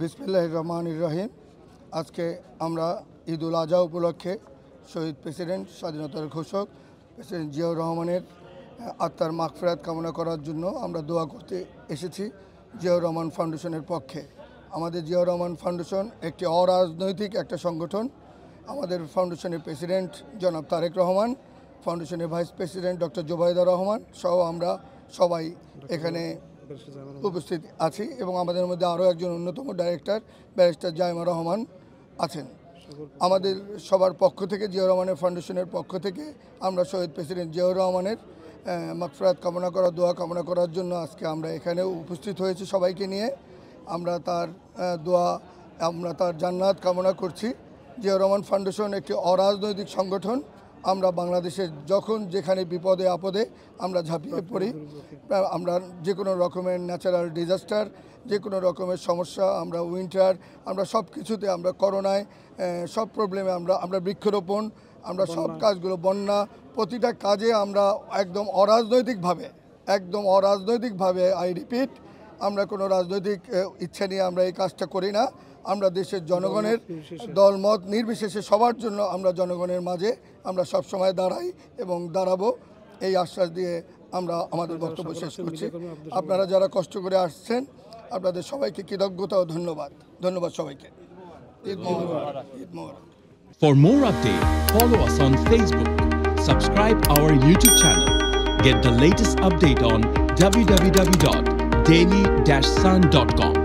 বিসমিল্লাহির রহমানির রহিম। আজকে আমরা ঈদুল আজহা উপলক্ষে শহীদ প্রেসিডেন্ট, স্বাধীনতার ঘোষক প্রেসিডেন্ট জিয়াউর রহমানের আত্মার মাগফিরাত কামনা করার জন্য আমরা দোয়া করতে এসেছি জিয়াউর রহমান ফাউন্ডেশনের পক্ষে। আমাদের জিয়াউর রহমান ফাউন্ডেশন একটি অরাজনৈতিক একটা সংগঠন। আমাদের ফাউন্ডেশনের প্রেসিডেন্ট জনাব তারেক রহমান, ফাউন্ডেশনের vice president doctor Zubaida Rahman সহ আমরা সবাই এখানে উপস্থিত আছি এবং আমাদের মধ্যে আরও একজন অন্যতম ডাইরেক্টর ব্যারিস্টার জাইমা রহমান আছেন। আমাদের সবার পক্ষ থেকে, জিয়াউর রহমানের ফাউন্ডেশনের পক্ষ থেকে আমরা শহীদ প্রেসিডেন্ট জিয়াউর রহমানের মাগফিরাত কামনা করা, দোয়া কামনা করার জন্য আজকে আমরা এখানে উপস্থিত হয়েছি সবাইকে নিয়ে। আমরা তার দোয়া, আমরা তার জান্নাত কামনা করছি। জিয়াউর রহমান ফাউন্ডেশন একটি অরাজনৈতিক সংগঠন। আমরা বাংলাদেশের যখন যেখানে বিপদে আপদে আমরা ঝাঁপিয়ে পড়ি, আমরা যে কোনো রকমের ন্যাচারাল ডিজাস্টার, যে কোনো রকমের সমস্যা, আমরা উইন্টার, আমরা সব কিছুতে, আমরা করোনায়, সব প্রবলেমে আমরা বৃক্ষরোপণ, আমরা সব কাজগুলো, বন্যা, প্রতিটা কাজে আমরা একদম অরাজনৈতিকভাবে আই রিপিট, আমরা কোনো রাজনৈতিক ইচ্ছা নিয়ে আমরা এই কাজটা করি না। আমরা দেশের জনগণের দলমত নির্বিশেষে সবার জন্য আমরা জনগণের মাঝে আমরা সবসময় দাঁড়াই এবং দাঁড়াবো, এই আশ্বাস দিয়ে আমরা আমাদের বক্তব্য শেষ করছি। আপনারা যারা কষ্ট করে আসছেন আপনাদের সবাইকে কৃতজ্ঞতা ও ধন্যবাদ সবাইকে। ঈদ মোবারক। ঈদ মোবারক। For more updates, follow us on Facebook, subscribe our YouTube channel, get the latest update on www.daily-sun.com.